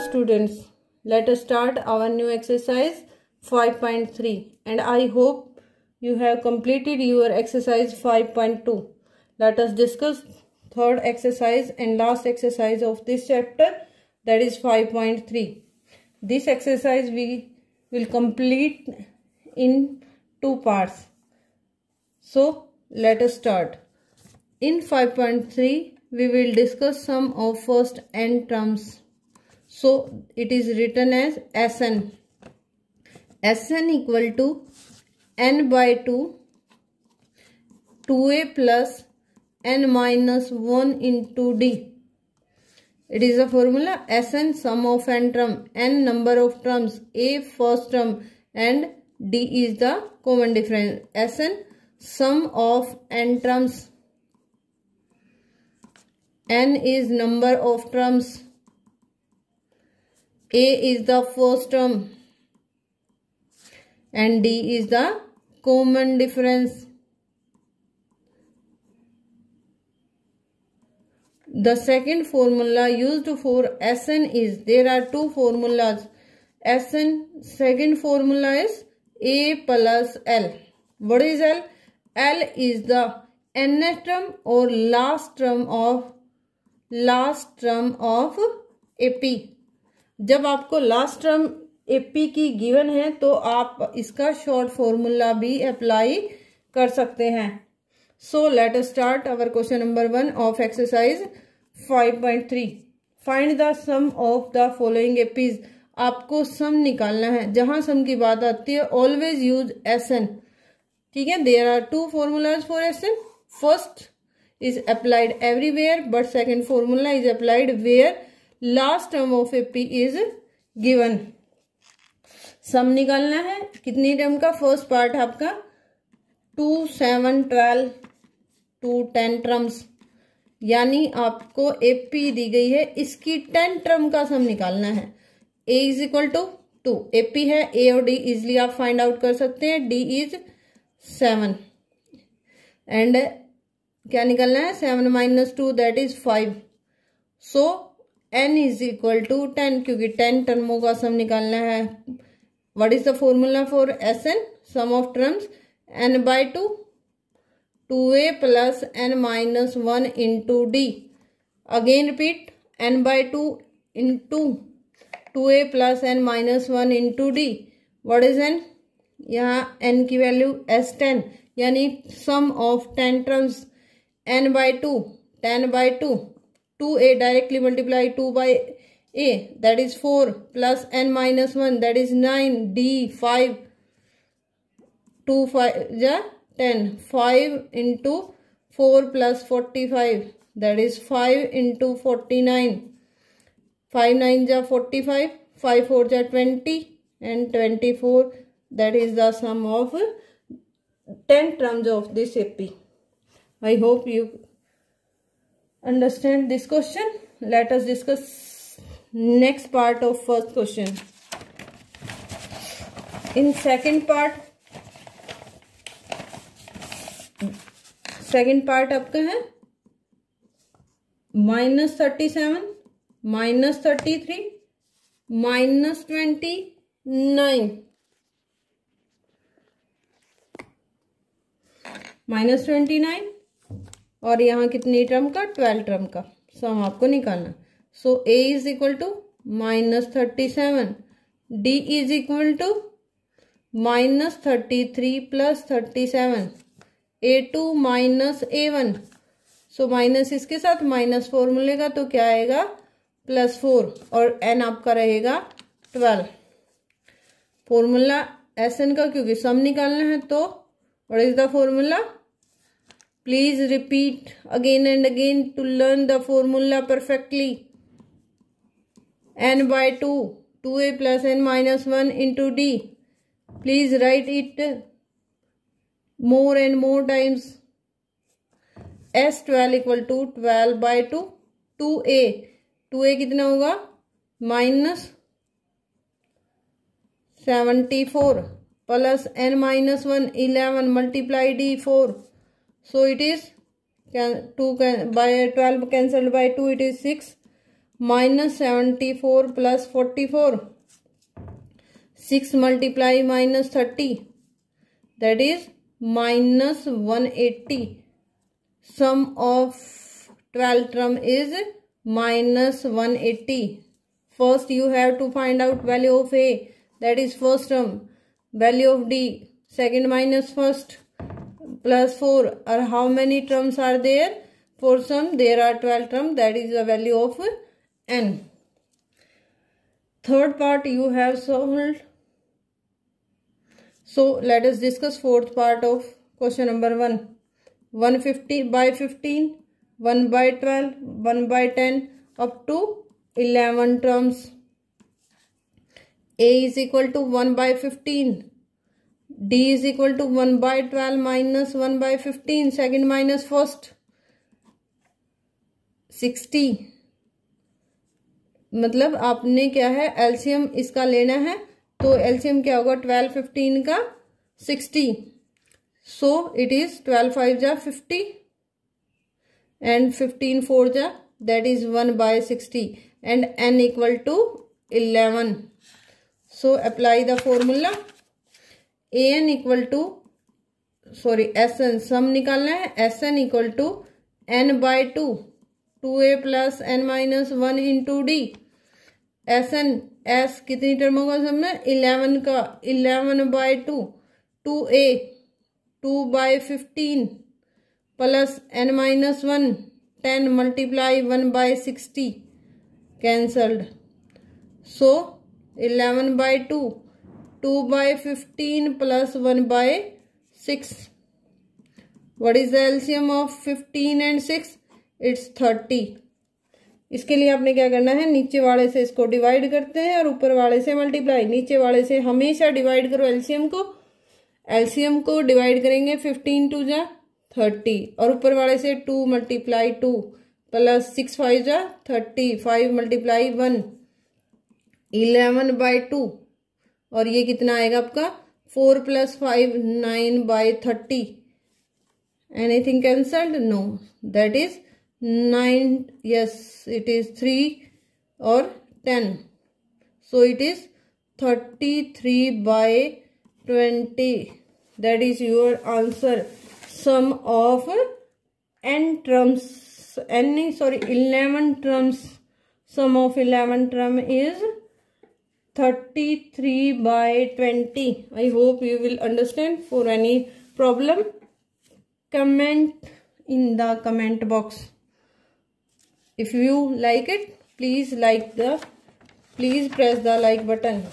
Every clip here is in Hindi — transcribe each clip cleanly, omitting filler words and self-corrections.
students, let us start our new exercise 5.3 and I hope you have completed your exercise 5.2. Let us discuss third exercise and last exercise of this chapter, that is 5.3. This exercise we will complete in two parts. So let us start. In 5.3 we will discuss some of first n terms. So it is written as Sn. Sn equal to n by 2, 2a plus n minus 1 into d. It is a formula. Sn sum of n term, n number of terms, a first term and d is the common difference. Sn sum of n terms, n is number of terms, a is the first term and d is the common difference. The second formula used for Sn is, there are two formulas. Sn second formula is a plus l. What is l? L is the nth term or last term of AP. जब आपको लास्ट टर्म एपी की गिवन है तो आप इसका शॉर्ट फॉर्मूला भी अप्लाई कर सकते हैं. So let us start our question number 1 of exercise 5.3. Find the sum of the following APs. आपको सम निकालना है. जहां सम की बात आती है ऑलवेज यूज Sn. ठीक है, there are two formulas for Sn. First is applied everywhere but second formula is applied where last term of AP is given. Sum निकालना है. कितनी टर्म का? फर्स्ट पार्ट आपका 2, 7, 12 to 10 टर्म्स, यानी आपको एपी दी गई है, इसकी 10 टर्म का सम निकालना है. ए इज इक्वल टू 2. एपी है, ए और डी इजिली आप फाइंड आउट कर सकते हैं. डी इज 7 एंड क्या निकालना है? 7 minus 2 that is 5. So n is equal to 10 क्योंकि 10 टर्मों का सम निकालना है. What is the formula for Sn? Sum of terms n by 2, 2a plus n minus 1 into d. Again repeat, n by 2 into 2a plus n minus 1 into d. What is n? यहाँ n की वैल्यू S10, यानी sum of 10 terms n by 2, 10 by 2, 2a directly multiply 2 by a that is 4 plus n minus 1 that is 9, d 5, 2 5 ja 10, 5 into 4 plus 45 that is 5 into 49, 5 9 ja 45, 5 4 ja 20 and 24. That is the sum of 10 terms of this AP. I hope you understand this question. Let us discuss next part of first question. In second part आपका है -37, -33, -29. -29 और यहाँ कितनी टर्म का? 12 टर्म का सम आपको निकालना. So a is equal to -37, d is equal to -33 plus 37, a2 minus a1. So minus इसके साथ माइनस फॉर्मूले का तो क्या आएगा? +4 और n आपका रहेगा 12. फॉर्मूला Sn का क्योंकि सम निकालना है तो what is the formula? Please repeat again and again to learn the formula perfectly. n by 2, 2a plus n minus 1 into d. Please write it more and more times. S12 equal to 12 by 2, 2a. 2a कितना होगा? -74 plus n minus 1, 11 multiply d 4. So it is 2 by 12 cancelled by 2, it is 6 -74 + 44, 6 × -30, that is -180. Sum of 12 term is -180. First you have to find out value of A, that is first term, value of D, second minus first, plus 4. Or how many terms are there? For sum there are 12 terms, that is the value of N. Third part you have solved. So let us discuss fourth part of question number 1. 150 by 15, 1 by 12, 1 by 10 up to 11 terms. A is equal to 1 by 15. D is equal to 1 by 12 minus 1 by 15. Second minus first. 60. मतलब आपने क्या है, एलसीएम इसका लेना है, तो एलसीएम क्या होगा 12 15 का 60. So it is 12 5 जा 50 and 15 4 जा, that is 1 by 60 and n equal to 11. So apply the formula. an equal to Sn सम निकालना है. Sn equal to n by 2, 2a plus n minus 1 into d. Sn s कितनी टर्मों का सम है? 11 का. 11 by 2, 2a, 2 by 15 plus n minus 1, 10 multiply 1 by 60, cancelled. So 11 by 2, 2 by 15 plus 1 by 6. What is the LCM of 15 and 6? It's 30. इसके लिए आपने क्या करना है, नीचे वाले से इसको डिवाइड करते हैं और ऊपर वाले से मल्टीप्लाई. नीचे वाले से हमेशा डिवाइड करो एलसीएम को. एलसीएम को डिवाइड करेंगे 15 2 जा 30 और ऊपर वाले से 2 × 2 प्लस 6 5 जा 30, 5 × 1, 11 by 2 और ये कितना आएगा आपका 4 + 5 9 by 30. Anything cancelled? No, that is 9. Yes, it is 3 or 10. So it is 33 by 20. That is your answer. Sum of n terms, 11 terms. Sum of 11 term is 33 by 20. I hope you will understand. For any problem, comment in the comment box. If you like it, please press the like button.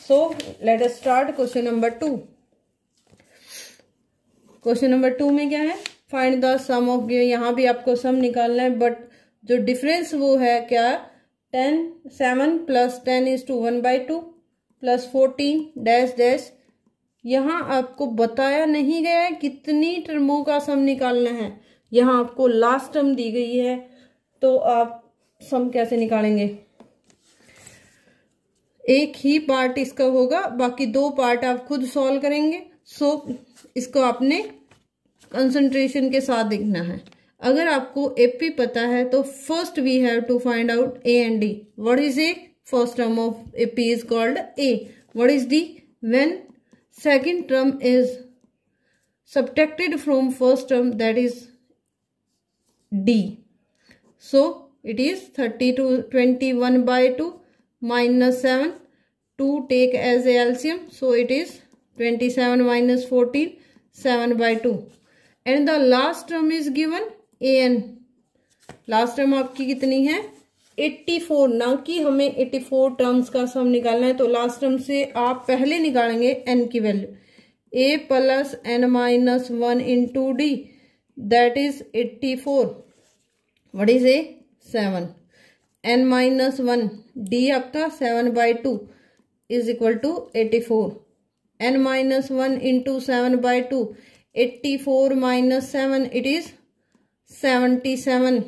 So let us start question number 2. Question number 2 में क्या है, find the sum of given. यहाँ भी आपको सम निकालना है, बट जो डिफरेंस वो है क्या, 7 + 10 = 1 by 2 प्लस 14 डैश डैश. यहाँ आपको बताया नहीं गया है कितनी टर्मों का सम निकालना है. यहाँ आपको लास्ट टर्म दी गई है, तो आप सम कैसे निकालेंगे. एक ही पार्ट इसका होगा, बाकी 2 पार्ट आप खुद सॉल्व करेंगे. सो इसको आपने कंसंट्रेशन के साथ देखना है. अगर आपको एपी पता है तो first we have to find out a and d. What is a? First term of AP is called a. What is d? When second term is subtracted from first term, that is D. So it is 21 by 2 minus 7. 2 take as a LCM, so it is 27 minus 14, 7 by 2. And the last term is given an. Last term आपकी कितनी है 84. ना कि हमें 84 टर्म्स का सम निकालना है, तो लास्ट टर्म से आप पहले निकालेंगे n की value. a plus n minus 1 into d, that is 84. What is a? 7. n minus 1, d आपका 7 by 2 is equal to 84. n minus 1 into 7 by 2, 84 minus 7, it is 77.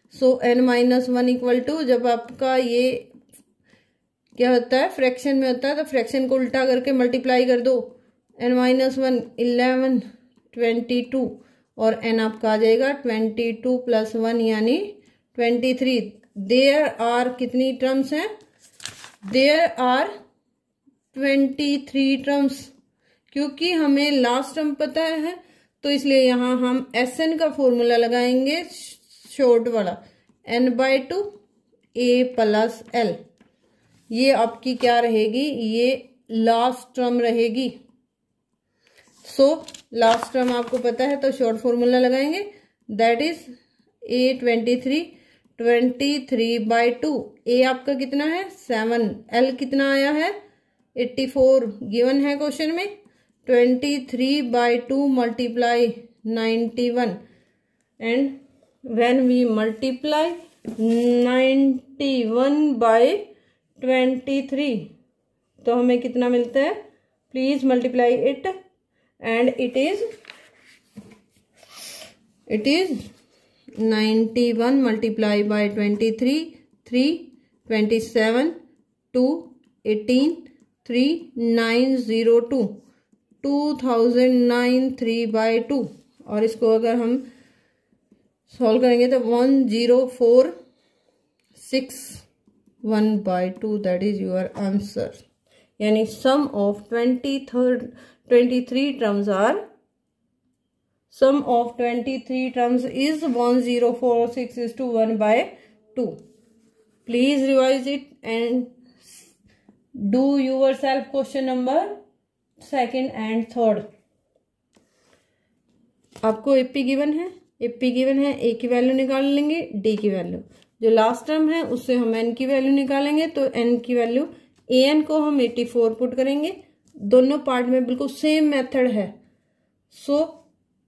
So n minus 1 equal to, जब आपका ये क्या होता है फ्रैक्शन में होता है, तो फ्रैक्शन को उल्टा करके मल्टीप्लाई कर दो. n minus 1 11 22 और n आपका आ जाएगा 22 + 1 यानी 23। देयर आर कितनी टर्म्स हैं? There are 23 terms. क्योंकि हमें लास्ट टर्म पता है तो इसलिए यहां हम Sn का फॉर्मूला लगाएंगे शॉर्ट वाला, n/2 a प्लस l। ये आपकी क्या रहेगी? ये लास्ट टर्म रहेगी। सो लास्ट टर्म आपको पता है तो शॉर्ट फॉर्मूला लगाएंगे, दैट इज a 23/2। a आपका कितना है? 7। l कितना आया है? 84 गिवन है क्वेश्चन में। 23/2 multiply 91 and when we multiply 91/23 तो हमें कितना मिलता है? Please multiply it and it is 91 multiply by 23 3 27 2 18 3 902 2009 3/2। और इसको अगर हम सॉल्व करेंगे तो 10461/2 दैट इज योर आंसर। यानी sum of 23 terms are sum of 23 terms is 10461/2। Please revise it and do yourself question number 2 and 3। आपको AP गिवन है, A की वैल्यू निकाल लेंगे, D की वैल्यू। जो लास्ट टर्म है उससे हम N की वैल्यू निकालेंगे तो N की वैल्यू AN को हम 84 पुट करेंगे। दोनों पार्ट में बिल्कुल सेम मेथड है। सो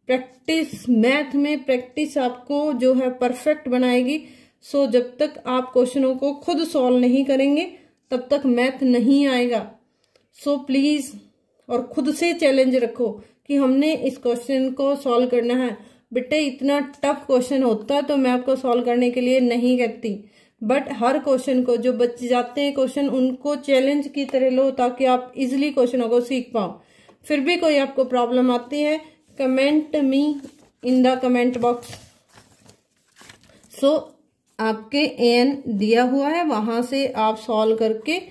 प्रैक्टिस, मैथ में प्रैक्टिस आपको जो है परफेक्ट बनाएगी। सो जब तक आप क्वेश्चनों को खुद सॉल्व नहीं करेंगे तब तक मैथ नहीं आएगा। सो प्लीज और खुद से चैलेंज रखो कि हमने इस क्वेश्चन को सॉल्व करना है। बेटे इतना टफ क्वेश्चन होता तो मैं आपको सॉल्व करने के लिए नहीं कहती, बट हर क्वेश्चन को जो बच जाते हैं क्वेश्चन उनको चैलेंज की तरह लो ताकि आप इजिली क्वेश्चनों को सीख पाओ। फिर भी कोई आपको प्रॉब्लम आती है, comment me in the comment box. So आपके एन दिया हुआ है, वहां से आप सॉल्व करके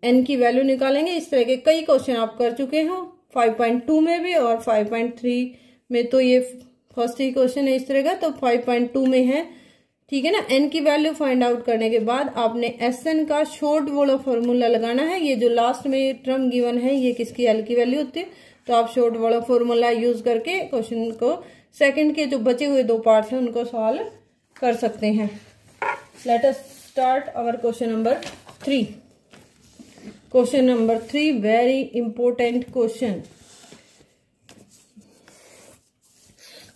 एन की वैल्यू निकालेंगे। इस तरह के कई क्वेश्चन आप कर चुके हो 5.2 में भी और 5.3 में। तो ये फर्स्ट ही क्वेश्चन है इस तरह का, तो 5.2 में है, ठीक है ना। एन की वैल्यू फाइंड आउट करने के बाद आपने एसएन का शॉर्ट वाला फॉर्मूला लगाना है। ये जो लास्ट में टर्म गिवन है ये किसकी एल की वैल्यू होती है, तो आप शॉर्ट वाला फॉर्मूला यूज करके क्वेश्चन को सेकंड के जो बचे हुए दो पार्ट्स हैं उनको सॉल्व कर सकते हैं। Let us start our question number 3। Question number 3 very important question.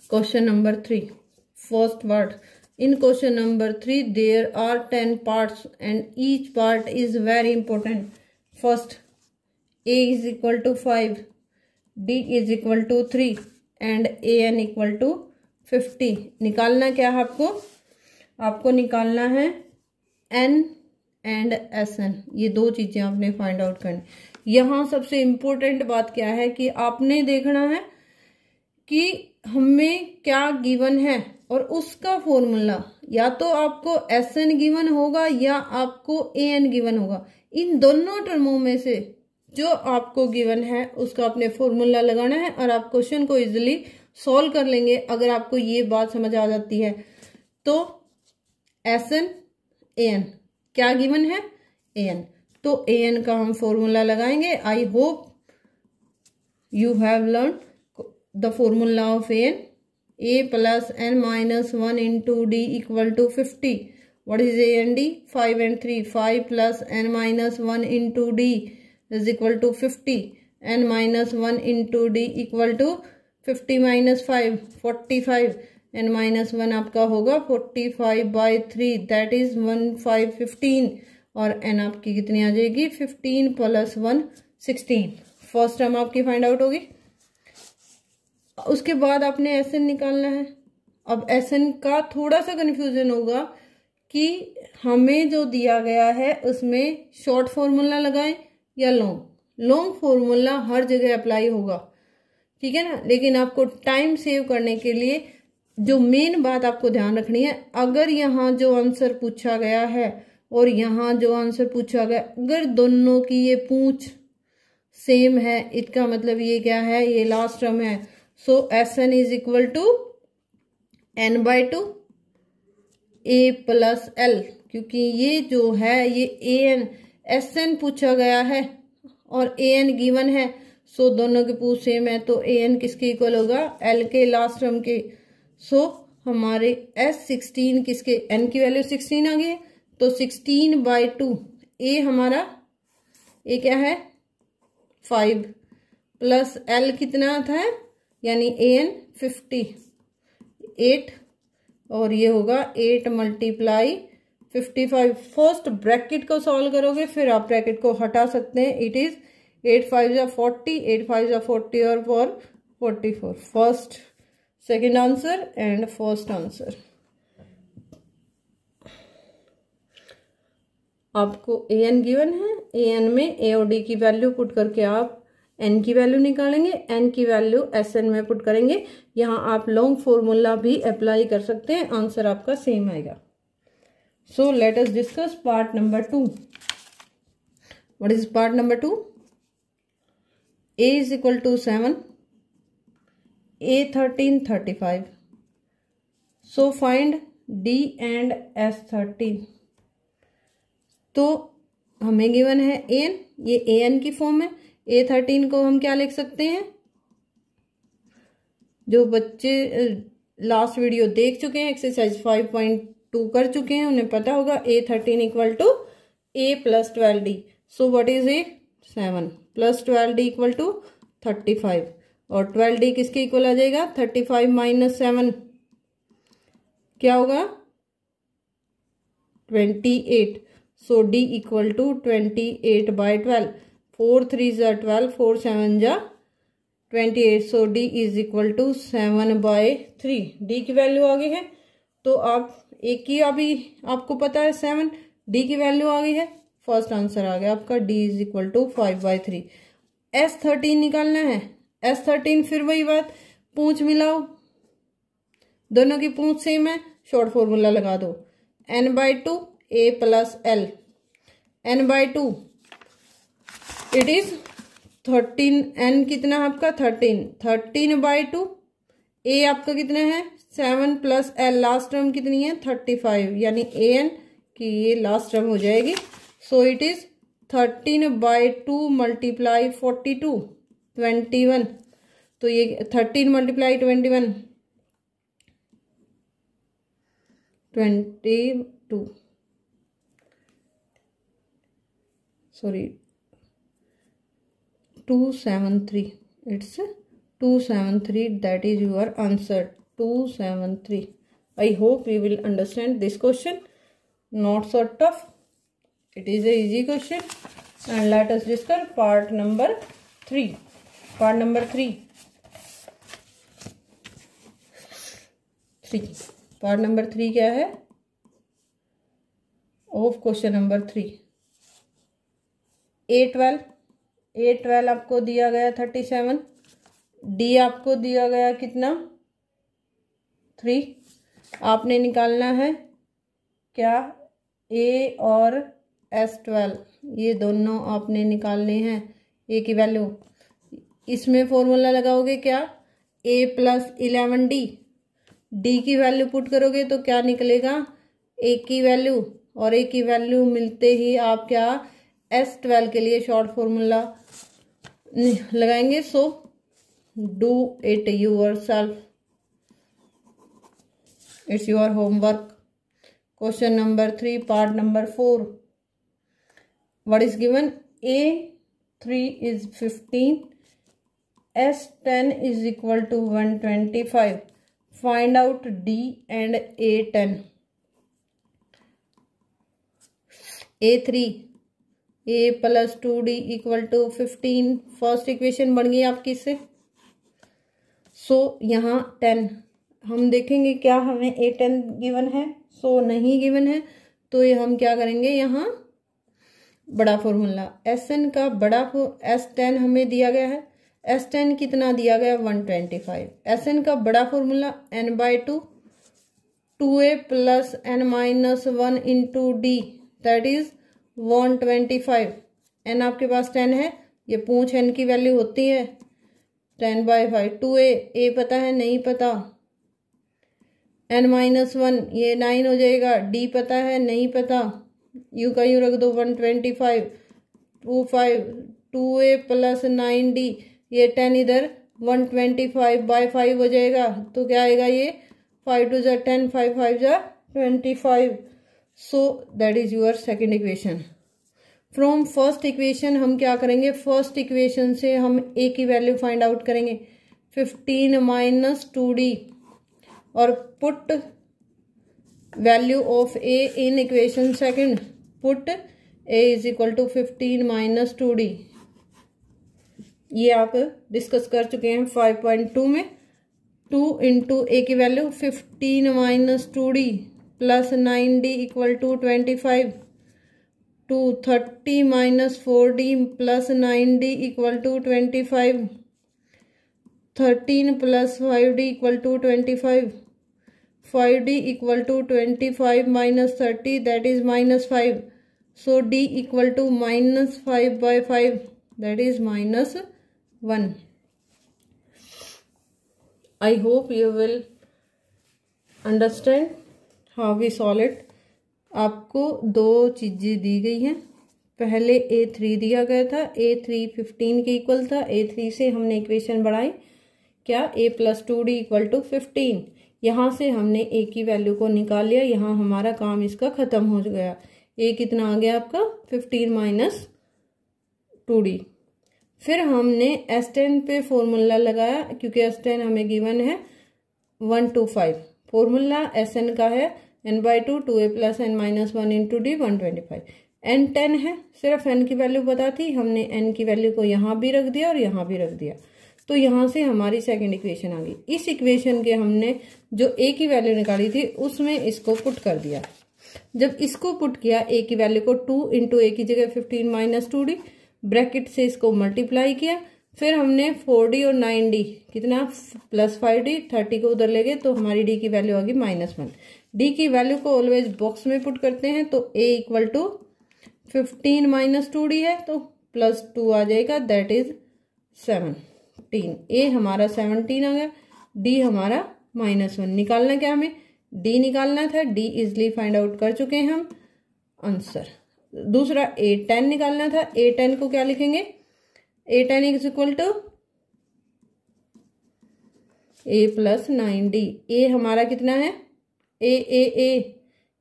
Question number 3 first word. In question number 3 there are 10 parts and each part is very important. First, A is equal to 5, D is equal to 3 and AN equal to 50। निकालना क्या है आपको? आपको निकालना है N and SN। ये दो चीजें आपने फाइंड आउट करनी। यहाँ सबसे इम्पोर्टेंट बात क्या है कि आपने देखना है कि हमें क्या गिवन है और उसका फॉर्मूला या तो आपको SN गिवन होगा या आपको AN गिवन होगा। इन दोनों टर्मों में से जो आपको गिवन है उसका आपने फॉर्मूला लगाना है और आप क्वेश्चन को इजीली सॉल्व कर लेंगे अगर आपको ये बात समझ आ जाती है। तो SN AN क्या गिवन है? AN। तो AN का हम फॉर्मूला लगाएंगे। आई hope you have learn the formula of AN. A plus N minus 1 into D equal to 50. What is A and D? 5 and 3. 5 plus N minus 1 into D is equal to 50. N minus 1 into D equal to 50 minus 5, 45. N minus 1 आपका होगा 45/3 that is 15। और N आपकी कितनी आ जाएगी? 15 plus 1 16। फर्स्ट टर्म आपकी फाइंड आउट होगी। उसके बाद आपने SN निकालना है। अब SN का थोड़ा सा कंफ्यूजन होगा कि हमें जो दिया गया है उसमें शॉर्ट फॉर्मूला लगाएं या लॉन्ग। लॉन्ग फॉर्मूला हर जगह अप्लाई होगा, ठीक है ना। लेकिन आपको टाइम सेव करने के लिए जो मेन बात आपको ध्यान रखनी है, अगर यहाँ जो आंसर पूछा गया है और यहाँ जो आंसर पूछा गया, अगर दोनों की ये पूंछ सेम है, इसका मतलब ये क्या है, ये लास्ट टर्म है। So Sn is equal to n/2 a plus l, क्योंकि ये जो है ये an Sn पूछा गया है और an गिवन है। सो दोनों के पूछ सेम है, तो an किसके इक्वल होगा, l के लास्ट टर्म के। सो हमारे S16 किसके, n की वैल्यू 16 आ गई है, तो 16/2 a हमारा a क्या है 5 प्लस l कितना था, यानी an 58 और ये होगा 8 × 55। फर्स्ट ब्रैकेट को सॉल्व करोगे, फिर आप ब्रैकेट को हटा सकते हैं। इट इज 8 5 जा 40, 8 5 जा 40 और 4 44। First second answer and first answer. आपको an गिवन है, an में a और d की वैल्यू पुट करके आप n की वैल्यू निकालेंगे, n की वैल्यू Sn में पुट करेंगे। यहाँ आप लॉन्ग फॉर्मूला भी अप्लाई कर सकते हैं, आंसर आपका सेम आएगा। So let us discuss part number 2। What is part number 2? a is equal to 7, a 13 35। So find d and S13। तो हमें गिवन है an, ये an की फॉर्म है। A13 को हम क्या लिख सकते हैं, जो बच्चे लास्ट वीडियो देख चुके हैं, एक्सरसाइज 5.2 कर चुके हैं, उन्हें पता होगा A13 equal to a plus 12d। So what is a 7 plus 12d equal to 35 और 12d किसके इक्वल आ जाएगा, 35 माइनस 7 क्या होगा 28। So d equal to 28/12। 4 3 जा 12, 4 7 जा 28। So d is equal to 7/3। d की वैल्यू आ गई है, तो आप एक की अभी आपको पता है 7, d की वैल्यू आ गई है, फर्स्ट आंसर आ गया आपका d is equal to 5/3। S13 निकालना है। S13 फिर वही बात, पूंछ मिलाओ, दोनों की पूंछ सेम है, शॉर्ट फॉर्मूला लगा दो, n/2 a plus l। n/2 it is 13, n कितना आपका 13, 13/2 a आपका कितना है 7 प्लस l, लास्ट टर्म कितनी है 35, यानी an की ये लास्ट टर्म हो जाएगी। सो इट इज 13/2 मल्टीप्लाई 42 21। तो ये 13 multiply 21 22, sorry 273। It's 273, that is your answer 273। I hope you will understand this question, not so tough, it is a easy question। and let us discuss part number 3। part number 3 part number 3 क्या है, of question number 3। A12 आपको दिया गया 37, D आपको दिया गया कितना 3। आपने निकालना है क्या, A और S12, ये दोनों आपने निकालने हैं A की वैल्यू। इसमें फॉर्मूला लगाओगे क्या, A प्लस 11D, D की वैल्यू पुट करोगे तो क्या निकलेगा A की वैल्यू, और A की वैल्यू मिलते ही आप क्या S12 के लिए शॉर्ट फॉर्मूला लगाएंगे। सो do it yourself, it's your homework. Question number 3 part number 4। What is given? A3 is 15, S10 is equal to 125. Find out D and A10. A3 A plus 2D equal to 15, first equation बन गई आपकी इससे। सो यहाँ 10 हम देखेंगे क्या हमें A10 गिवन है, सो नहीं गिवन है, तो ये हम क्या करेंगे, यहाँ बड़ा फॉर्मूला Sn का बड़ा S10 हमें दिया गया है, S10 कितना दिया गया 125। Sn का बड़ा formula n/2 2a plus n minus 1 into D that is 125। n आपके पास 10 है, ये पूछ n की वैल्यू होती है 10/5। 2a पता है नहीं पता, n माइनस 1 ये 9 हो जाएगा, d पता है नहीं पता, यू का यू रख दो 125 2a प्लस 9d ये 10 इधर 125/5 हो जाएगा, तो क्या आएगा ये 5 2 10 5 5 25। So that is your second equation. From first equation हम क्या करेंगे, फर्स्ट इक्वेशन से हम a की वैल्यू फाइंड आउट करेंगे 15 माइनस 2d और put value of a in equation second, put a is equal to 15 minus 2d। ये आप डिस्कस कर चुके हैं 5.2 में। 2 इंटू ए की value 15 minus 2d plus 9d equal to 25 to 30 minus 4d plus 9d equal to 25 13 plus 5d equal to 25 5d equal to 25 minus 30 that is minus 5। So d equal to minus 5/5 that is minus 1। I hope you will understand how we solve it। आपको दो चीजें दी गई हैं, पहले a3 दिया गया था, a3 15 के इक्वल था, a3 से हमने इक्वेशन बढ़ाई क्या a plus 2d equal to 15। यहाँ से हमने a की वैल्यू को निकाल लिया, यहाँ हमारा काम इसका खत्म हो गया। a कितना आ गया आपका 15 माइनस 2d। फिर हमने S10 पे फॉर्मूला लगाया, क्योंकि S10 हमें गिवन है 125। फॉर्मूला Sn का है n/2 2a plus n minus 1 into D 125। n 10 है, सिर्फ n की वैल्यू पता थी, हमने n की वैल्यू को यहाँ भी रख दिया और यहाँ भी रख दिया, तो यहाँ से हमारी सेकंड इक्वेशन आ गई। इस इक्वेशन के हमने जो a की वैल्यू निकाली थी उसमें इसको पुट कर दिया। जब इसको पुट किया a की वैल्यू को 2 इंटू a की जगह 15 माइनस 2d ब्रैकेट से इसको मल्टीप्लाई किया, फिर हमने 4d और 9d कितना प्लस 5d 30 को उधर ले गए, तो हमारी d की वैल्यू आ गई -1। d की वैल्यू को ऑलवेज बॉक्स में पुट करते हैं, तो a equal to 15 minus 2d है तो प्लस 2 आ जाएगा दैट इज 17। a हमारा 17 आ गया, d हमारा -1। निकालना क्या हमें, d निकालना था, d इजली फाइंड आउट कर चुके हैं हम आंसर। दूसरा a10 निकालना था, a10 को क्या लिखेंगे, a10 is equal to a plus 9d। a हमारा कितना है a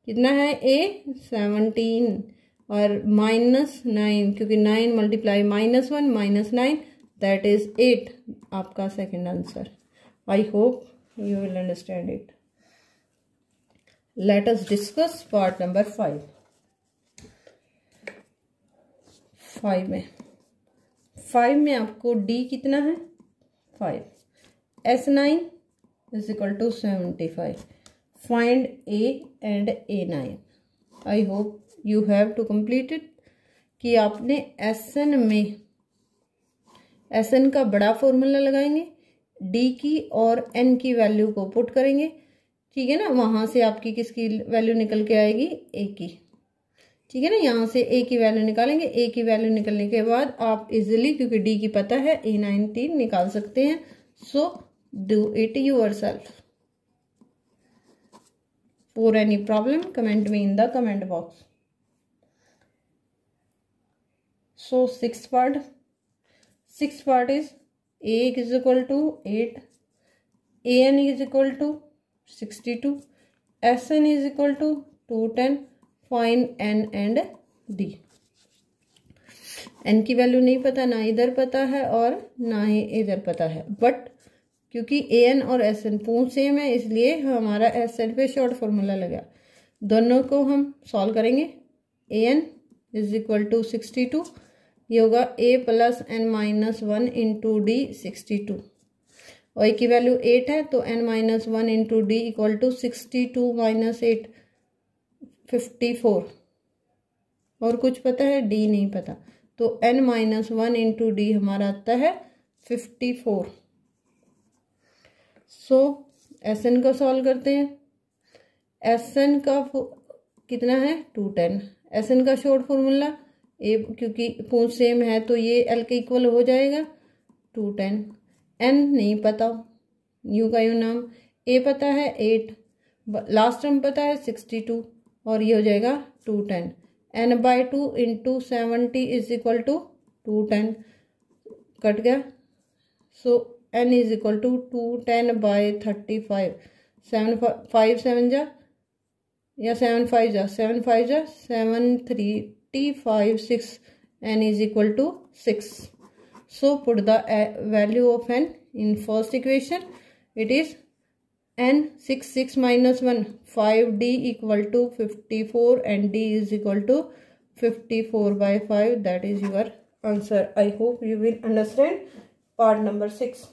कितना है a 17 और -9 क्योंकि 9 मल्टीप्लाई -1 -9 दैट इज 8 आपका second answer. I hope you will understand it. Let us discuss part number 5। 5 में आपको d कितना है 5, S9 is equal to 75। Find a and a9। I hope you have to complete it कि आपने Sn में Sn का बड़ा फॉर्मूला लगाएंगे, d की और n की वैल्यू को पुट करेंगे, ठीक है ना। वहां से आपकी किसकी वैल्यू निकल के आएगी a की, ठीक है ना। यहाँ से a की वैल्यू निकालेंगे, a की वैल्यू निकलने के बाद आप इजीली, क्योंकि d की पता है, a19 निकाल सकते हैं। So do it yourself. For any problem comment me in the comment box. So six part is a is equal to 8, an is equal to 62, Sn is equal to 210। Find n and d। n की वैल्यू नहीं पता, ना इधर पता है और ना ही इधर पता है, बट क्योंकि an और Sn पूंछ सेम है इसलिए हमारा Sn पे शॉर्ट फॉर्मूला लगा। दोनों को हम सॉल्व करेंगे। an इज इक्वल टू 62, ये होगा a plus n minus 1 into d 62, और a की वैल्यू 8 है तो n minus 1 into d equal to 62 minus 8 54। और कुछ पता है, d नहीं पता, तो n माइनस 1 इंटू डी हमारा आता है 54। सो Sn का सॉल्व करते हैं। Sn का कितना है 210। Sn का शॉर्ट फॉर्मूला ए, क्योंकि पूंछ सेम है तो ये L के इक्वल हो जाएगा 210। N नहीं पता, यू का यू नाम। ए पता है 8, लास्ट टर्म पता है 62 और ये हो जाएगा 210। n/2 into 70 is equal to 210, cut गया। So n is equal to 210/35। 7 5 7 जा या 7 5 जा 7 5 जा 7 3 5 6, n is equal to 6. So put the value of n in first equation. It is n 6 minus 1 5d equal to 54 and d is equal to 54/5. That is your answer. I hope you will understand part number 6.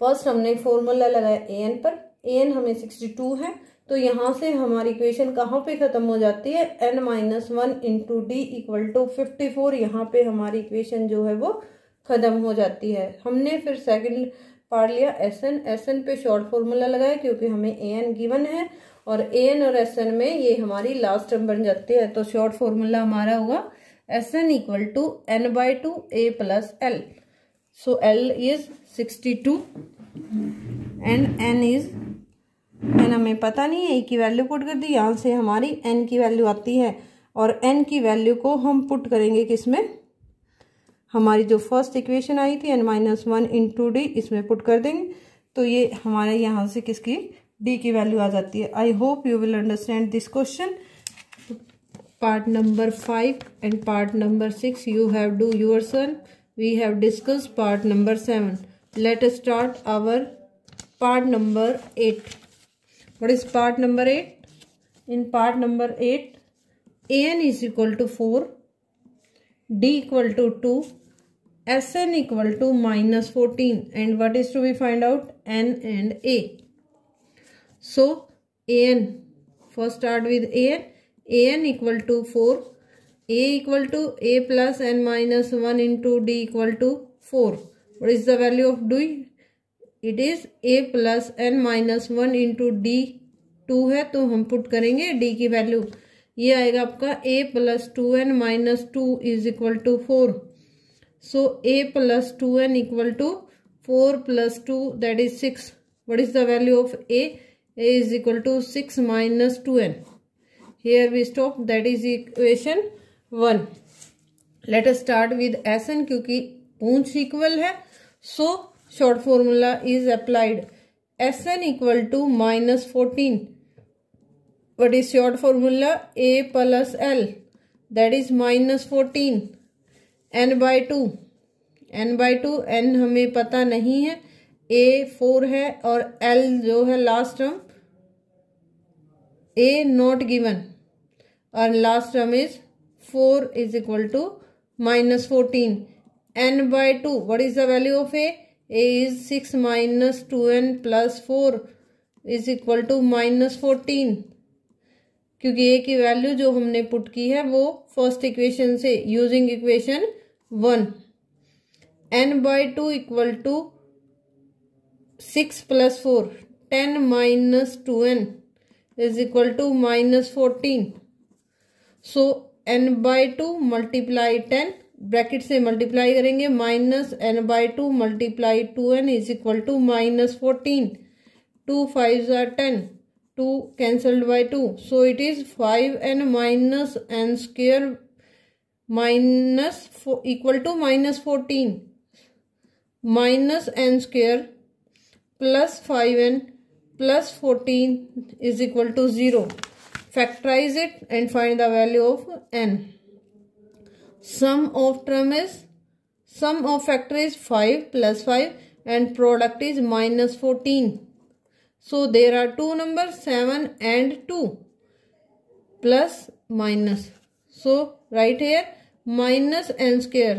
First हमने फॉर्मूला लगाया an पर। an हमें 62 है तो यहाँ से हमारी इक्वेशन कहाँ पे खत्म हो जाती है, n-1 into d equal to 54। यहाँ पे हमारी इक्वेशन जो है वो खत्म हो जाती है। हमने फिर सेकंड पार्ट लिया Sn पे शॉर्ट फॉर्मूला लगाया क्योंकि हमें an गिवन है और an और Sn में ये हमारी लास्ट टर्म बन जाती है। तो शॉर्ट फॉर्मूला हमारा होगा Sn equal to n/2 a plus l। So l is 62 and n is n हमें पता नहीं है, की वैल्यू पुट कर दी, यहाँ से हमारी n की वैल्यू आती है और n की वैल्यू को हम पुट करेंगे किसमें, हमारी जो फर्स्ट इक्वेशन आई थी n-1 इंटू डी, इसमें पुट कर देंगे तो ये हमारे यहाँ से किसकी d की वैल्यू आ जाती है। I hope you will understand this question. Part number 5 and part number 6 you have do yourself. We have discuss part number 7। Let us start our part number 8। What is part number 8? In part number 8, an is equal to 4, d equal to 2, Sn equal to minus 14, and what is to be find out? N and a. So an, first start with an equal to 4, a equal to a plus n minus 1 into d equal to 4. What is the value of d? It is a plus n minus 1 into D 2 है तो हम पुट करेंगे d की वैल्यू। ये आएगा आपका a plus 2n minus 2 is equal to 4। So a plus 2n equal to 4 plus 2 that is 6। What is the value of a? a is equal to 6 minus 2n। Here we stop, that is equation 1। Let us start with Sn क्योंकि पूंछ इक्वल है। सो short formula is applied. Sn equal to minus 14. What is short formula? A plus L, that is minus 14. n/2, n/2, n हमें पता नहीं है, a 4 है और L जो है last term a not given और last term is 4 is equal to minus 14. n/2, what is the value of a? a is 6 minus 2n plus 4 is equal to minus 14। क्योंकि a की वैल्यू जो हमने पुट की है वो फर्स्ट इक्वेशन से using equation 1। n/2 equal to 6 plus 4, 10 minus 2n is equal to minus 14। So n/2 multiply 10, bracket से मल्टीप्लाई करेंगे, minus n/2 multiply 2n is equal to minus 14। 2 5 are 10, 2 cancelled by 2, so it is 5n minus n square minus equal to minus 14 minus n square plus 5n plus 14 is equal to 0। Factorise it and find the value of n। Sum of factor is 5 plus 5 and product is minus 14. So there are two numbers 7 and 2 plus minus. So right here minus n square.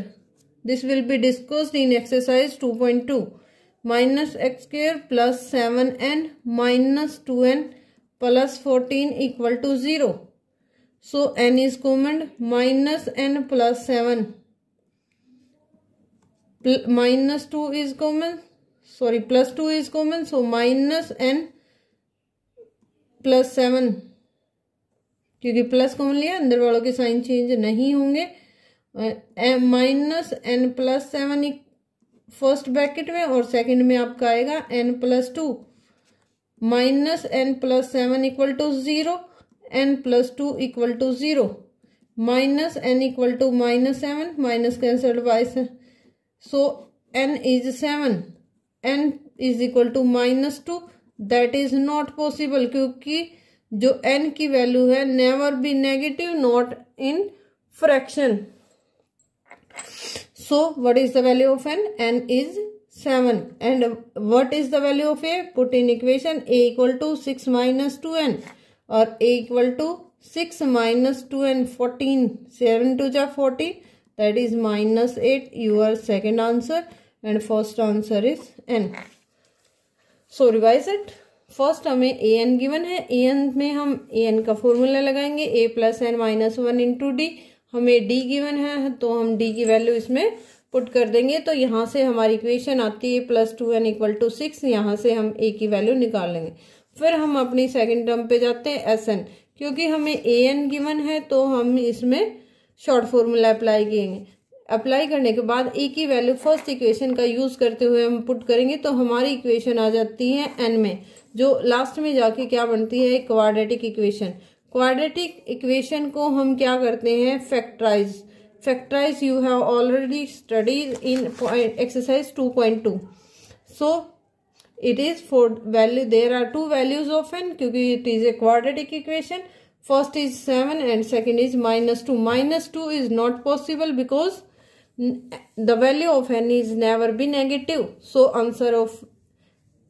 This will be discussed in exercise 2.2. Minus x square plus 7n minus 2n plus 14 equal to 0. So n is common, minus n plus 7 -2 is common, sorry +2 is common, so -n +7, क्योंकि प्लस कॉमन लिया अंदर वालों के साइन चेंज नहीं होंगे। -n +7 फर्स्ट ब्रैकेट में और सेकंड में आपका आएगा n +2, -n +7 equal to 0, n +2 equal to 0, -n equal to -7, minus cancelled by, so n is 7, n is equal to -2, that is not possible, क्योंकि जो n की वैल्यू है never be negative, not in fraction. So what is the value of n? n is 7 and what is the value of a? Put in equation a equal to 6 minus 2n or a equal to 6 minus 2n 14, 7 to the 14, that is -8, your second answer, and first answer is n. So revise it. First हमें ए एन गिवन है, ए एन में हम ए एन का फॉर्मूला लगाएंगे a + n - 1 इंटू डी। हमें डी गिवन है तो हम डी की वैल्यू इसमें पुट कर देंगे, तो यहाँ से हमारी इक्वेशन आती है +2n = 6, यहाँ से हम a की वैल्यू निकाल लेंगे। फिर हम अपनी सेकंड टर्म पे जाते हैं एस एन, क्योंकि हमें ए एन गिवन है तो हम इसमें शॉर्ट फॉर्मूला अप्लाई करेंगे। अप्लाई करने के बाद ए की वैल्यू फर्स्ट इक्वेशन का यूज करते हुए हम पुट करेंगे, तो हमारी इक्वेशन आ जाती है एन में, जो लास्ट में जाके क्या बनती है? Quadratic equation. क्वाड्रेटिक इक्वेशन को हम क्या करते हैं? Factorise you have already studies in exercise 2.2। So it is for value, there are 2 values of n, क्योंकि it is a quadratic equation. First is 7 and second is -2। -2 is not possible because the value of n is never be negative, so answer of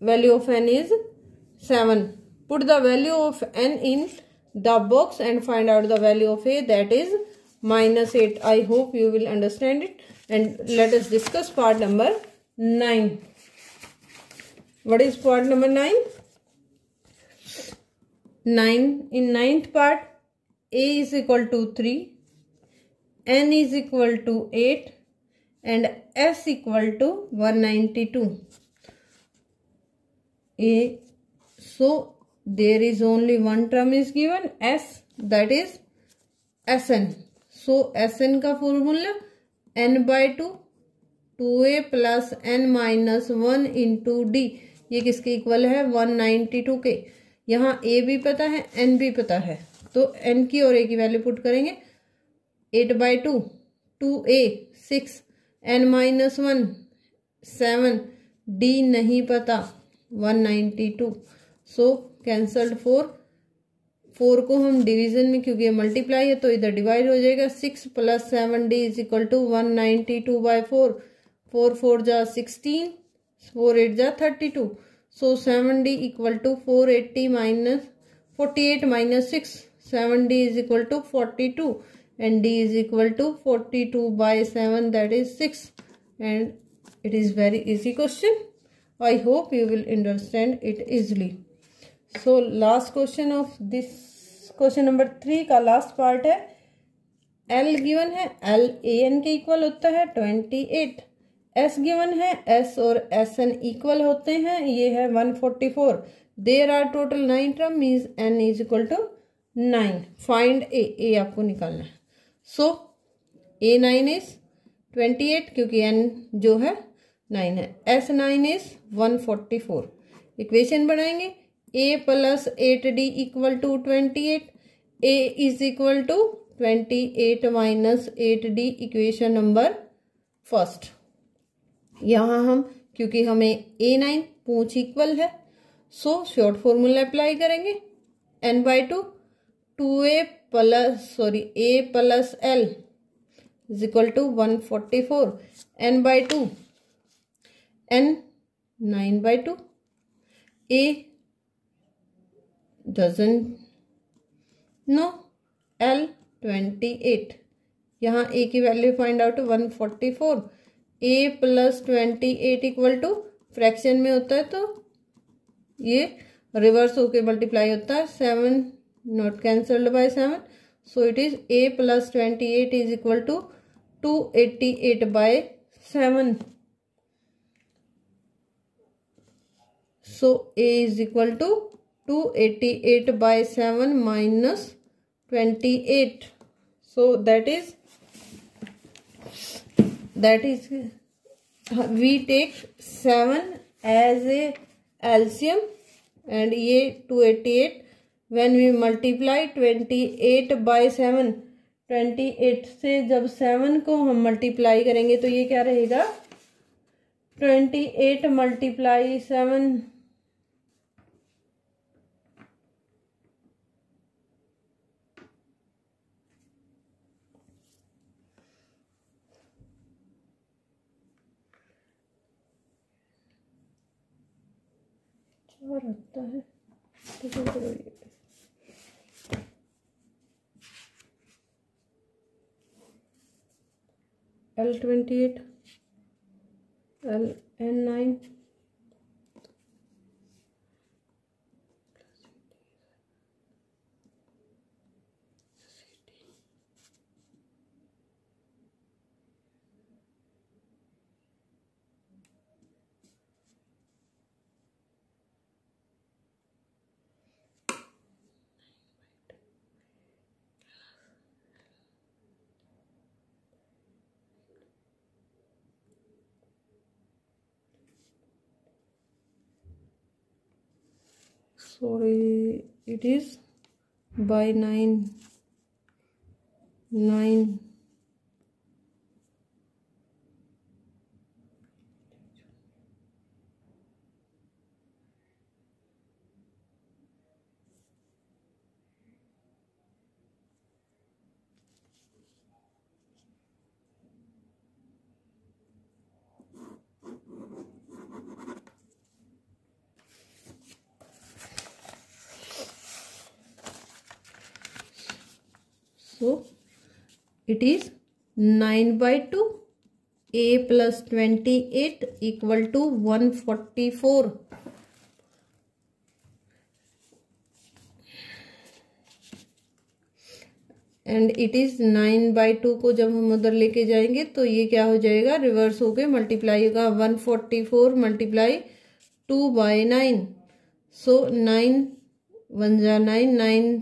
value of n is 7. Put the value of n in the box and find out the value of a, that is -8. I hope you will understand it, and let us discuss part number 9. What is part number 9? In ninth part, a is equal to 3, n is equal to 8 and s equal to 192. So there is only one term is given, s, that is Sn. So Sn का formula n/2 2a plus n minus 1 into d, ये किसके इक्वल है? 192 के। यहाँ a भी पता है, n भी पता है, तो n की और a की वैल्यू पुट करेंगे। 8/2 2a 6, n minus 1 7, d नहीं पता 192, सो कैंसल्ड 4 को हम डिवीजन में, क्योंकि ये मल्टीप्लाई है तो इधर डिवाइड हो जाएगा। 6 + 7d = 192/4, 4 4 जा 16, 4 8 जा 32, सो 7d = 480 48 - 6, 7d = 42 and d is equal to 42/7, that is 6, and it is very easy question. I hope you will understand it easily. So last question of this, question number 3 का लास्ट पार्ट है। L गिवन है, L an के इक्वल होता है 28, S गिवन है, S और Sn इक्वल होते हैं, ये है 144। There are total 9 term, means n is equal to 9। Find a आपको निकालना है। सो a9 इज 28, क्योंकि n जो है 9 है। S9 is 144। इक्वेशन बनाएंगे, a + 8d = 28, a is equal to 28 - 8d, equation number first. यहाँ हम, क्योंकि हमें a9 पूंछ इक्वल है, सो शॉर्ट फॉर्मूला अप्लाई करेंगे। n/2 2a plus l is equal to 144, n/2 n 9/2, a doesn't know, l 28। यहाँ a की वैल्यू find out 144, a + 28 equal to fraction में होता है तो ये रिवर्स होके मल्टीप्लाई होता है, 7 not cancelled by 7, so it is a + 28 is equal to 288/7, so a is equal to 288/7 minus 28. So that is we take 7 as a LCM and ये 288 when we multiply 28/7, 28 से जब 7 को हम मल्टीप्लाई करेंगे तो ये क्या रहेगा 28 × 7 और आता है L28 N9 sorry it is by 9 so it is 9/2 a plus 28 equal to 144 and it is 9/2 को जब हम उधर लेके जाएंगे तो ये क्या हो जाएगा रिवर्स होके मल्टीप्लाई होगा 144 × 2/9 सो 9 1 जा 9 9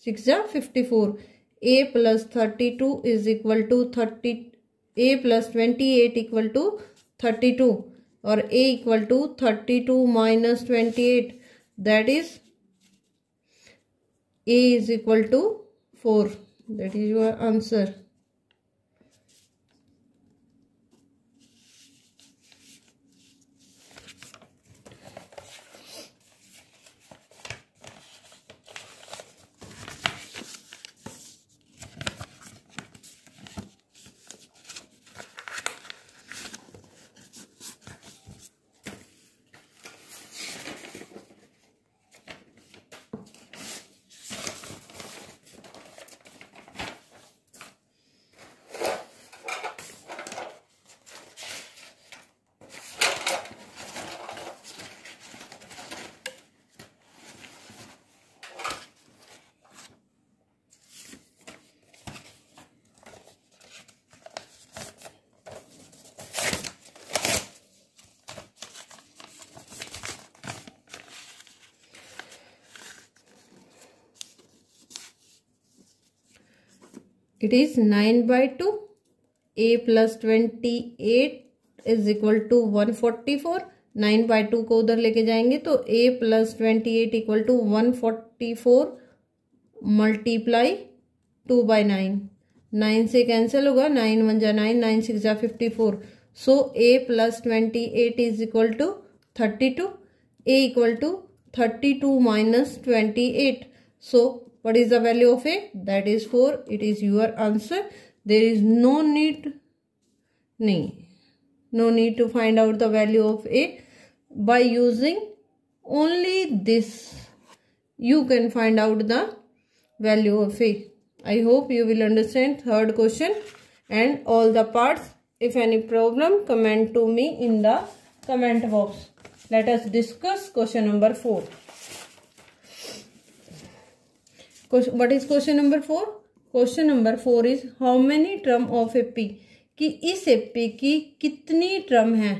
6 जा 54 a plus 32 is equal to 30 a plus 28 equal to 32 और a equal to 32 minus 28 that is a is equal to 4 that is your answer. It is 9/2 a plus 28 is equal to 144 9/2 को उधर लेके जाएंगे तो a plus 28 equal to 144 multiply 2/9 9 से कैंसिल होगा 9 1 जा 9 9 6 जा 54 सो a plus 28 is equal to 32 a equal to 32 minus 28 so what is the value of a that is 4 it is your answer there is no need to find out the value of a by using only this you can find out the value of a. I hope you will understand third question and all the parts. If any problem comment to me in the comment box. Let us discuss question number 4. What is question number 4? Question number 4 is how many term of AP कि इस AP की कितनी टर्म है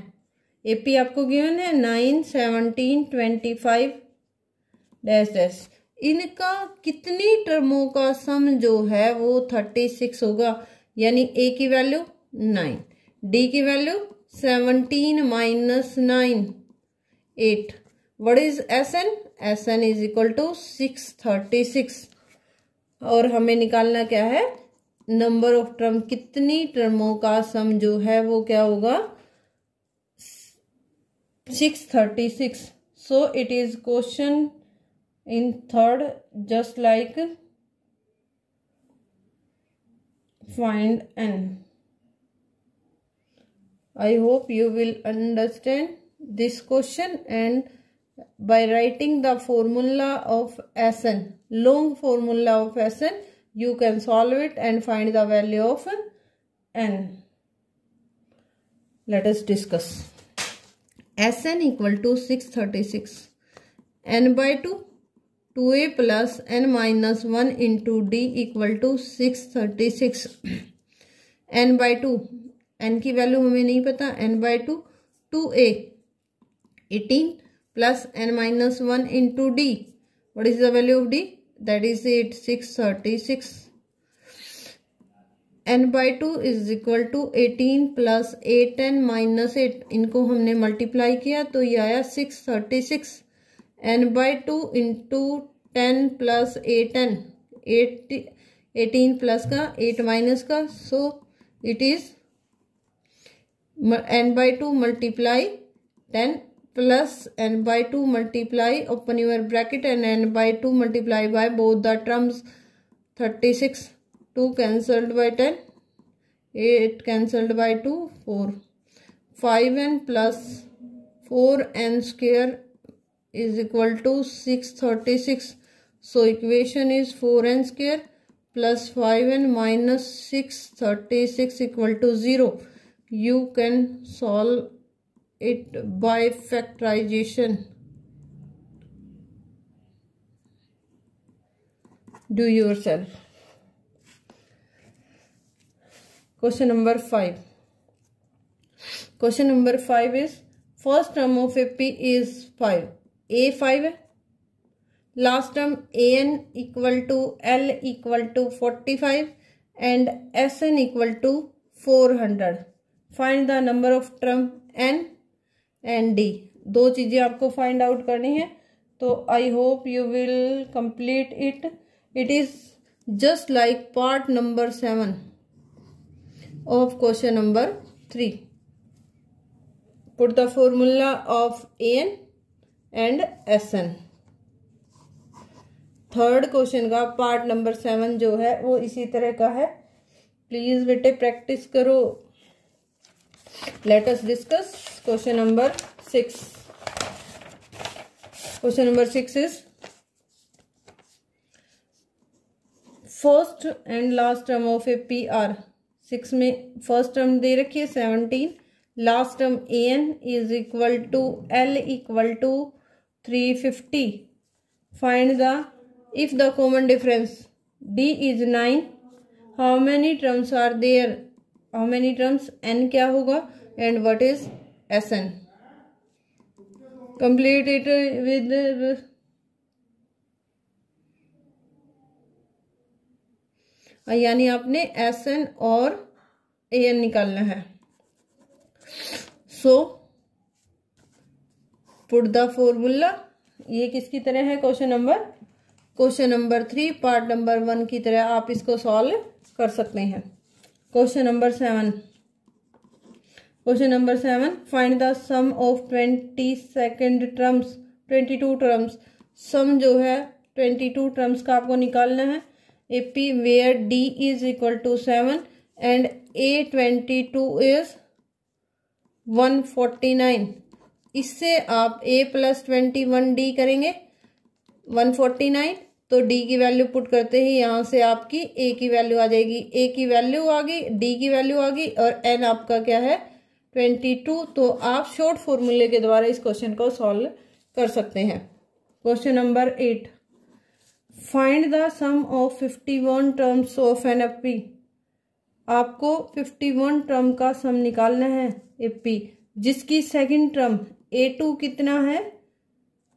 एपी आपको गिवन है 9, 17, 25 डैश डैश। इनका कितनी टर्मों का सम जो है वो 36 होगा, यानी ए की वैल्यू 9, डी की value 17 minus 9 8। What is s n? S n is equal to 636। और हमें निकालना क्या है? नंबर ऑफ टर्म, कितनी टर्मों का सम जो है वो क्या होगा? 636। सो it is question in third, just like find n. I hope you will understand this question, and by writing the formula of Sn, long formula of Sn, you can solve it and find the value of n. Let us discuss. Sn equal to 636, n by 2, 2a plus n minus 1 into d equal to 636। n by 2, n की वैल्यू हमें नहीं पता, n by 2, 2a 18 plus n minus 1 into d, what is the value of d? That is 8, 636। n by 2 is equal to 18 plus 8n minus 8, इनको हमने मल्टीप्लाई किया तो ये आया 636। n by 2 into 10 plus 8n, 18 plus का 8 minus का, so it is n by 2 multiply 10 plus n by 2 multiply open your bracket and n by 2 multiply by both the terms 36, 2 cancelled by 10, 8 cancelled by 2, 4, 5n plus 4n square is equal to 636. So equation is 4n square plus 5n minus 636 equal to 0. You can solve it by factorization. Do yourself. Question number 5. Question number 5 is, first term of AP is 5. A 5 है, last term an equal to l equal to 45 and sn equal to 400। Find the number of term n and d। दो चीजें आपको फाइंड आउट करनी है, तो I hope you will complete it. It is just like part number 7 of question number 3। Put the formula of an and Sn। Third question का पार्ट नंबर 7 जो है वो इसी तरह का है। प्लीज बेटे प्रैक्टिस करो। Let us discuss question number 6। Question number 6 is, first and last term of A P R. 6 में फर्स्ट टर्म दे रखी है 17, last term an is equal to l equal to 350। Find the, if the common difference d is 9, how many terms are there? How many terms? n क्या होगा and what is Sn? Complete it with यानी आपने Sn और an निकालना है। So put the formula। ये किसकी तरह है? क्वेश्चन नंबर 3 पार्ट नंबर 1 की तरह आप इसको सॉल्व कर सकते हैं। Question number 7। Question number 7, find the sum of 22 terms. Sum जो है 22 टर्म्स का आपको निकालना है। AP where D is equal to 7 and A22 is 149। इससे आप a प्लस 21d करेंगे 149, तो d की वैल्यू पुट करते ही यहाँ से आपकी a की वैल्यू आ जाएगी। a की वैल्यू आ गई, d की वैल्यू आ गई और n आपका क्या है 22। तो आप शॉर्ट फॉर्मूले के द्वारा इस क्वेश्चन को सॉल्व कर सकते हैं। Question number 8, find the sum of 51 terms of n AP. आपको 51 टर्म का सम निकालना है एपी। जिसकी सेकंड टर्म A2 कितना है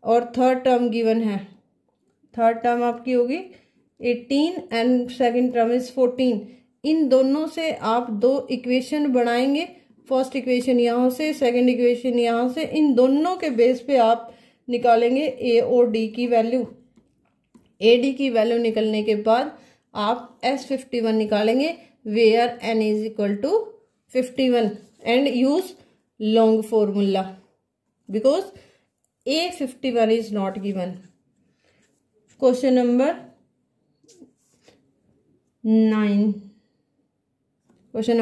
और थर्ड टर्म गिवन है। थर्ड टर्म आपकी होगी 18 एंड सेकंड टर्म इज 14। इन दोनों से आप दो इक्वेशन बनाएंगे, फर्स्ट इक्वेशन यहाँ से, सेकंड इक्वेशन यहाँ से। इन दोनों के बेस पे आप निकालेंगे A और D की वैल्यू। AD की वैल्यू निकलने के बाद आप S51 निकालेंगे, where n is equal to 51 and use long formula because A51 is not given. Question number 9। Question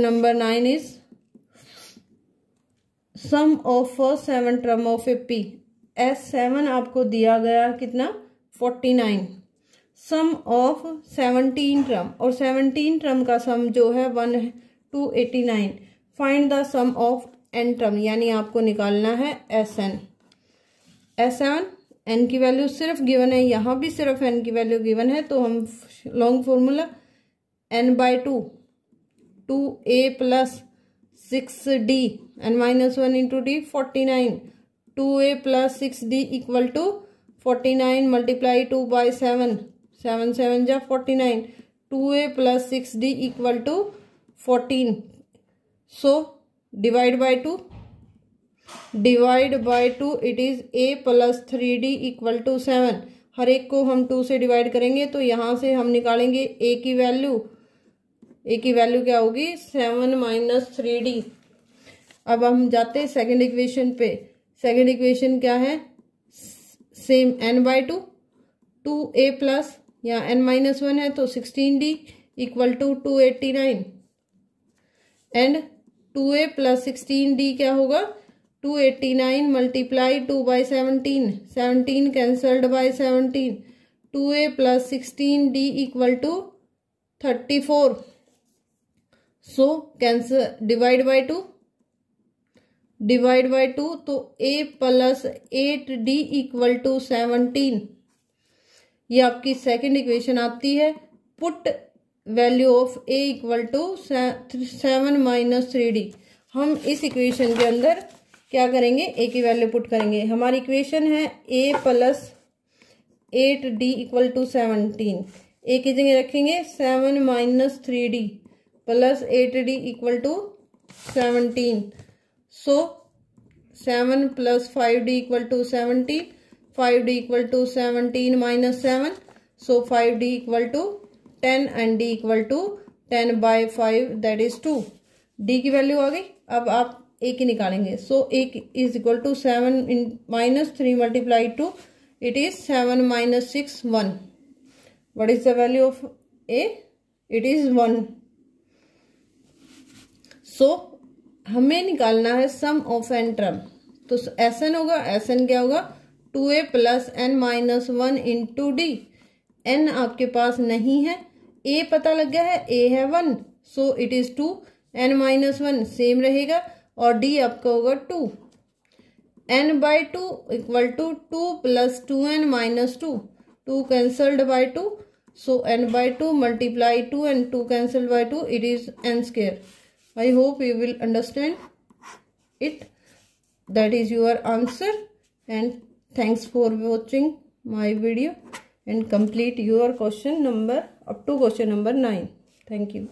number 9 is sum of 7 term of A P. S7 आपको दिया गया कितना 49। सम ऑफ 17 टर्म, और 17 टर्म का सम जो है 1/289। Find the sum of n term, यानी आपको निकालना है Sn। S7 n की वैल्यू सिर्फ गिवन है, यहाँ भी सिर्फ n की वैल्यू गिवन है, तो हम long formula n/2 2a plus 6d n minus 1 into d 49। 2a plus 6d equal to 49 multiply 2 by 7, 7 7 जा 49। 2a plus 6d equal to 14। So divide by 2, it is a plus 3d equal to 7। हर एक को हम 2 से डिवाइड करेंगे तो यहाँ से हम निकालेंगे a की वैल्यू। a की वैल्यू क्या होगी 7 माइनस 3d। अब हम जाते हैं सेकेंड इक्वेशन पे। सेकेंड इक्वेशन क्या है, सेम n/2 2a प्लस, यहाँ n माइनस 1 है तो 16d equal to 289 and 2a plus 16d क्या होगा 289 multiply 2 by 17, 17 cancelled by 17। 2a plus 16d equal to 34। So cancel divide by 2, तो a plus 8d equal to 17। ये आपकी सेकेंड इक्वेशन आती है। Put value of a equal to 7 minus 3d। हम इस इक्वेशन के अंदर क्या करेंगे, a की वैल्यू पुट करेंगे। हमारी इक्वेशन है a plus 8d equal to 17। a की जगह रखेंगे 7 minus 3d plus 8d equal to 17। So 7 plus 5d equal to 17, 5d equal to 17 minus 7, so 5d equal to 10 and d equal to 10 by 5 that is 2। d की वैल्यू आ गई। अब आप a की निकालेंगे। So a is equal to 7 minus 3 multiply 2, it is 7 minus 6 1। What is the value of a, it is 1। सो हमें निकालना है सम ऑफ n टर्म। तो Sn होगा, Sn क्या होगा 2a plus n minus 1 into d। n आपके पास नहीं है, a पता लग गया है, a है 1, so it is 2। n minus 1 same रहेगा और d आपका होगा 2। n/2 equal to 2 plus 2n minus 2, 2 cancelled by 2, so n/2 multiply 2 and 2 cancelled by 2, it is n square. I hope you will understand it. That is your answer, and thanks for watching my video and complete your question number up to question number 9. Thank you.